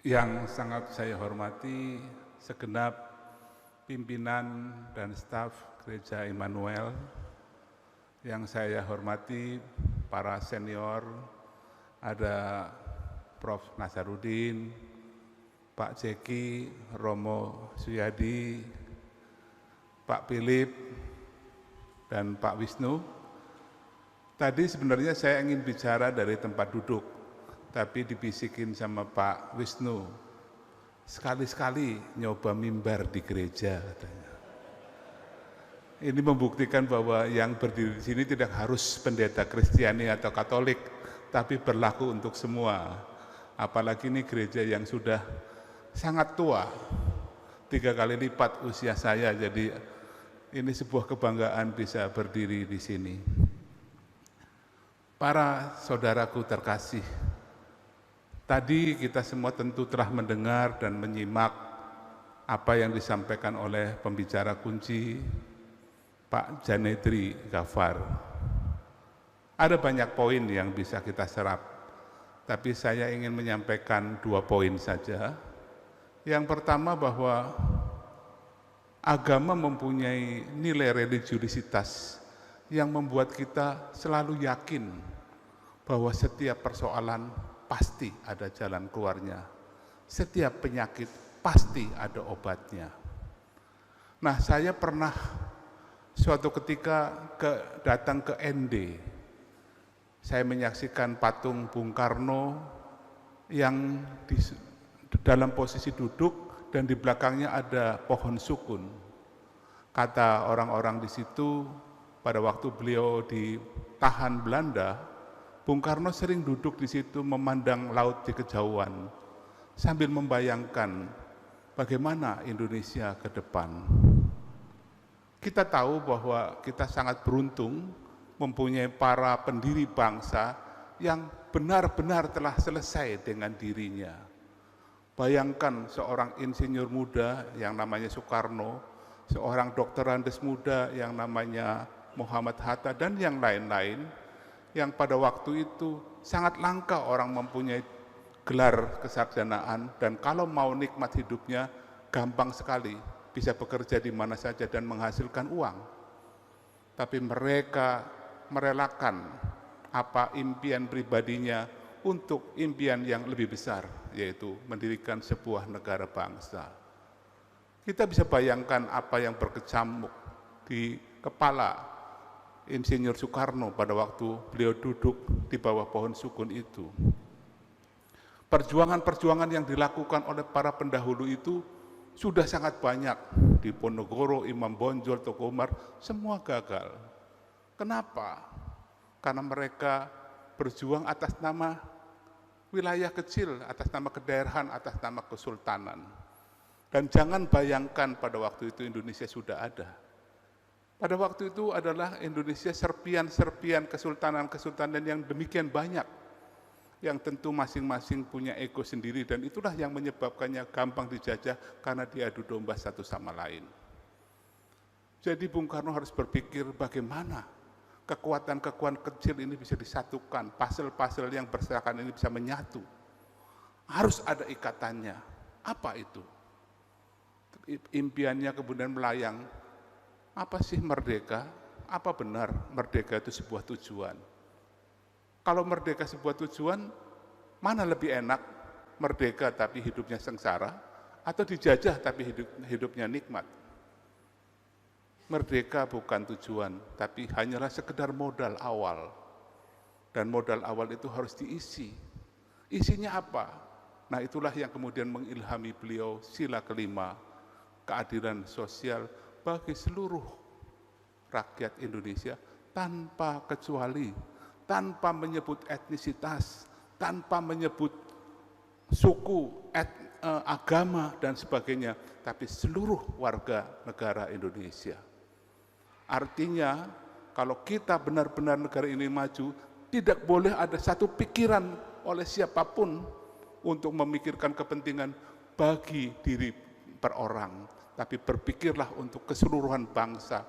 Yang sangat saya hormati segenap pimpinan dan staf Gereja Immanuel, yang saya hormati para senior, ada Prof. Nazarudin, Pak Jeki, Romo Suyadi, Pak Philip, dan Pak Wisnu. Tadi sebenarnya saya ingin bicara dari tempat duduk, tapi dibisikin sama Pak Wisnu, sekali-sekali nyoba mimbar di gereja katanya. Ini membuktikan bahwa yang berdiri di sini tidak harus pendeta Kristiani atau Katolik, tapi berlaku untuk semua. Apalagi ini gereja yang sudah sangat tua, 3 kali lipat usia saya, jadi ini sebuah kebanggaan bisa berdiri di sini. Para saudaraku terkasih, tadi kita semua tentu telah mendengar dan menyimak apa yang disampaikan oleh pembicara kunci, Pak Janedri Gafar. Ada banyak poin yang bisa kita serap, tapi saya ingin menyampaikan 2 poin saja. Yang pertama bahwa agama mempunyai nilai religiusitas yang membuat kita selalu yakin bahwa setiap persoalan pasti ada jalan keluarnya. Setiap penyakit pasti ada obatnya. Nah, saya pernah suatu ketika datang ke ND. Saya menyaksikan patung Bung Karno yang dalam posisi duduk dan di belakangnya ada pohon sukun. Kata orang-orang di situ, pada waktu beliau ditahan Belanda, Bung Karno sering duduk di situ memandang laut di kejauhan sambil membayangkan bagaimana Indonesia ke depan. Kita tahu bahwa kita sangat beruntung mempunyai para pendiri bangsa yang benar-benar telah selesai dengan dirinya. Bayangkan seorang insinyur muda yang namanya Soekarno, seorang dokterandes muda yang namanya Muhammad Hatta, dan yang lain-lain, yang pada waktu itu sangat langka orang mempunyai gelar kesarjanaan, dan kalau mau nikmat hidupnya gampang sekali, bisa bekerja di mana saja dan menghasilkan uang. Tapi mereka merelakan apa impian pribadinya untuk impian yang lebih besar, yaitu mendirikan sebuah negara bangsa. Kita bisa bayangkan apa yang berkecamuk di kepala Insinyur Soekarno pada waktu beliau duduk di bawah pohon sukun itu. Perjuangan-perjuangan yang dilakukan oleh para pendahulu itu sudah sangat banyak. Di Ponorogo, Imam Bonjol, Toko Umar, semua gagal. Kenapa? Karena mereka berjuang atas nama wilayah kecil, atas nama kedaerahan, atas nama kesultanan. Dan jangan bayangkan pada waktu itu Indonesia sudah ada. Pada waktu itu adalah Indonesia serpian-serpian kesultanan-kesultanan yang demikian banyak, yang tentu masing-masing punya ego sendiri, dan itulah yang menyebabkannya gampang dijajah karena diadu domba satu sama lain. Jadi Bung Karno harus berpikir bagaimana kekuatan-kekuatan kecil ini bisa disatukan, puzzle-puzzle yang berserakan ini bisa menyatu. Harus ada ikatannya. Apa itu? Impiannya kemudian melayang. Apa sih merdeka? Apa benar merdeka itu sebuah tujuan? Kalau merdeka sebuah tujuan, mana lebih enak? Merdeka tapi hidupnya sengsara, atau dijajah tapi hidupnya nikmat? Merdeka bukan tujuan, tapi hanyalah sekedar modal awal. Dan modal awal itu harus diisi. Isinya apa? Nah, itulah yang kemudian mengilhami beliau sila kelima, keadilan sosial bagi seluruh rakyat Indonesia tanpa kecuali, tanpa menyebut etnisitas, tanpa menyebut suku, agama, dan sebagainya, tapi seluruh warga negara Indonesia. Artinya, kalau kita benar-benar negara ini maju, tidak boleh ada satu pikiran oleh siapapun untuk memikirkan kepentingan bagi diri perorang, tapi berpikirlah untuk keseluruhan bangsa,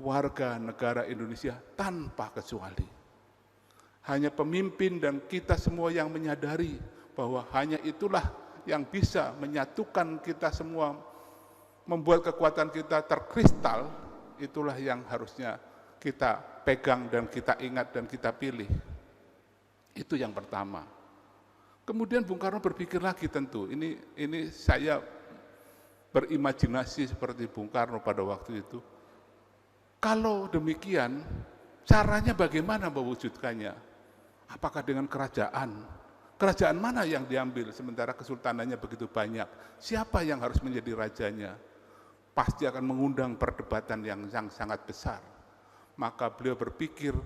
warga negara Indonesia tanpa kecuali. Hanya pemimpin dan kita semua yang menyadari bahwa hanya itulah yang bisa menyatukan kita semua, membuat kekuatan kita terkristal, itulah yang harusnya kita pegang dan kita ingat dan kita pilih. Itu yang pertama. Kemudian Bung Karno berpikir lagi tentu, ini saya berimajinasi seperti Bung Karno pada waktu itu. Kalau demikian, caranya bagaimana mewujudkannya? Apakah dengan kerajaan? Kerajaan mana yang diambil sementara kesultanannya begitu banyak? Siapa yang harus menjadi rajanya? Pasti akan mengundang perdebatan yang sangat besar. Maka beliau berpikir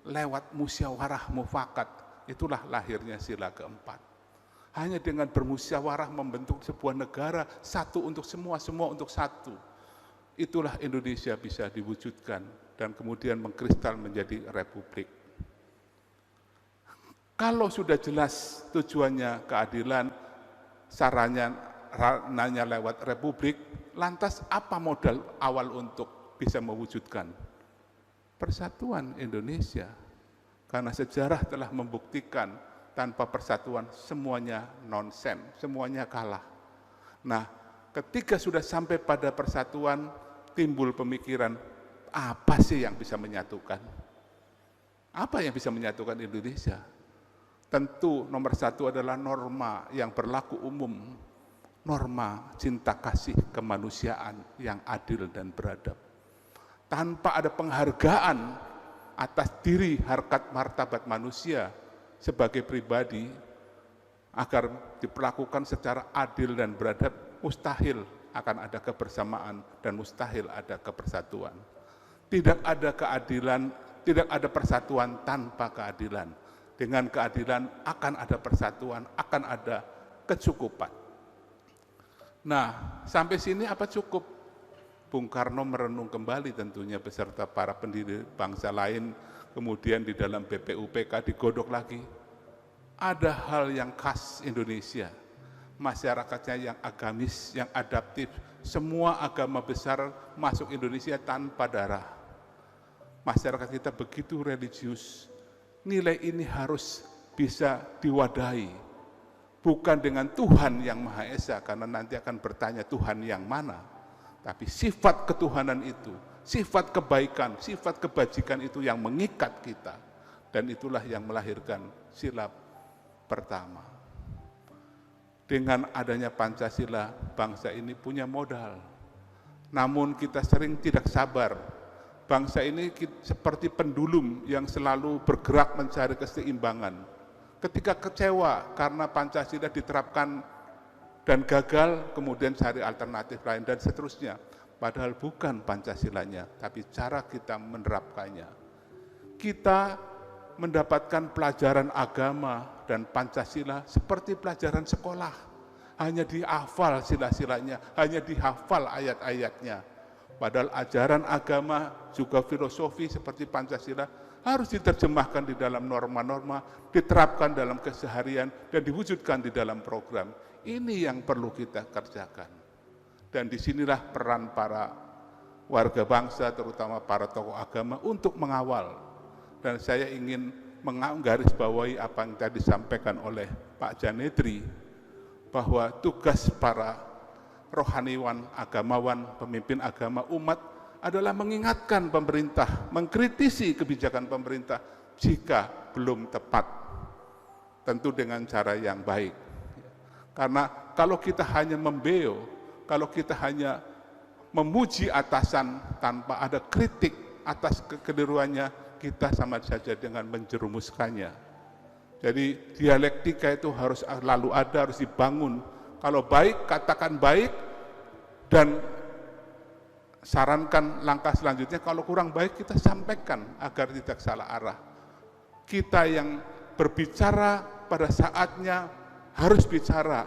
lewat musyawarah mufakat, itulah lahirnya sila keempat. Hanya dengan bermusyawarah membentuk sebuah negara, satu untuk semua, semua untuk satu. Itulah Indonesia bisa diwujudkan dan kemudian mengkristal menjadi republik. Kalau sudah jelas tujuannya keadilan, sarananya lewat republik, lantas apa modal awal untuk bisa mewujudkan persatuan Indonesia? Karena sejarah telah membuktikan tanpa persatuan semuanya nonsen, semuanya kalah. Nah, ketika sudah sampai pada persatuan, timbul pemikiran, apa sih yang bisa menyatukan? Apa yang bisa menyatukan Indonesia? Tentu nomor satu adalah norma yang berlaku umum, norma cinta kasih kemanusiaan yang adil dan beradab. Tanpa ada penghargaan atas diri harkat martabat manusia sebagai pribadi agar diperlakukan secara adil dan beradab, mustahil akan ada kebersamaan dan mustahil ada kepersatuan. Tidak ada keadilan, tidak ada persatuan tanpa keadilan. Dengan keadilan akan ada persatuan, akan ada kecukupan. Nah, sampai sini apa cukup? Bung Karno merenung kembali tentunya beserta para pendiri bangsa lain, kemudian di dalam BPUPK digodok lagi. Ada hal yang khas Indonesia, masyarakatnya yang agamis, yang adaptif, semua agama besar masuk Indonesia tanpa darah. Masyarakat kita begitu religius, nilai ini harus bisa diwadahi, bukan dengan Tuhan yang Maha Esa, karena nanti akan bertanya Tuhan yang mana, tapi sifat ketuhanan itu, sifat kebaikan, sifat kebajikan itu yang mengikat kita, dan itulah yang melahirkan sila pertama. Dengan adanya Pancasila, bangsa ini punya modal, namun kita sering tidak sabar. Bangsa ini seperti pendulum yang selalu bergerak mencari keseimbangan. Ketika kecewa karena Pancasila diterapkan dan gagal, kemudian cari alternatif lain dan seterusnya. Padahal bukan Pancasilanya, tapi cara kita menerapkannya. Kita mendapatkan pelajaran agama dan Pancasila seperti pelajaran sekolah. Hanya dihafal sila-silanya, hanya dihafal ayat-ayatnya. Padahal ajaran agama juga filosofi seperti Pancasila harus diterjemahkan di dalam norma-norma, diterapkan dalam keseharian, dan diwujudkan di dalam program. Ini yang perlu kita kerjakan. Dan disinilah peran para warga bangsa, terutama para tokoh agama, untuk mengawal. Dan saya ingin menggarisbawahi apa yang tadi disampaikan oleh Pak Janedri, bahwa tugas para rohaniwan, agamawan, pemimpin agama umat adalah mengingatkan pemerintah, mengkritisi kebijakan pemerintah jika belum tepat, tentu dengan cara yang baik. Karena kalau kita hanya membeo, kalau kita hanya memuji atasan tanpa ada kritik atas kekeliruannya, kita sama saja dengan menjerumuskannya. Jadi dialektika itu harus lalu ada, harus dibangun. Kalau baik, katakan baik, dan sarankan langkah selanjutnya. Kalau kurang baik, kita sampaikan agar tidak salah arah. Kita yang berbicara pada saatnya harus bicara,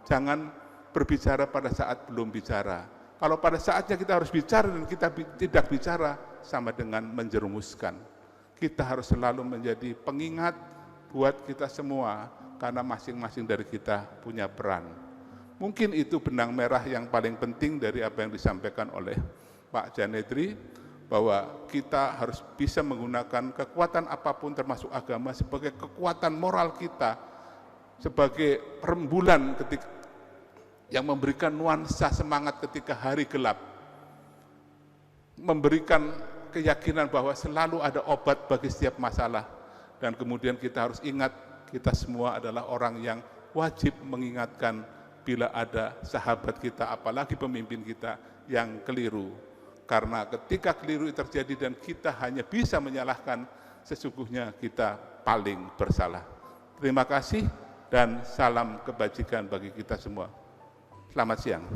jangan berbicara pada saat belum bicara. Kalau pada saatnya kita harus bicara dan kita tidak bicara, sama dengan menjerumuskan. Kita harus selalu menjadi pengingat buat kita semua, karena masing-masing dari kita punya peran. Mungkin itu benang merah yang paling penting dari apa yang disampaikan oleh Pak Janedri, bahwa kita harus bisa menggunakan kekuatan apapun termasuk agama sebagai kekuatan moral kita, sebagai rembulan yang memberikan nuansa semangat ketika hari gelap, memberikan keyakinan bahwa selalu ada obat bagi setiap masalah. Dan kemudian kita harus ingat, kita semua adalah orang yang wajib mengingatkan bila ada sahabat kita, apalagi pemimpin kita yang keliru. Karena ketika keliru terjadi dan kita hanya bisa menyalahkan, sesungguhnya kita paling bersalah. Terima kasih dan salam kebajikan bagi kita semua. Selamat siang.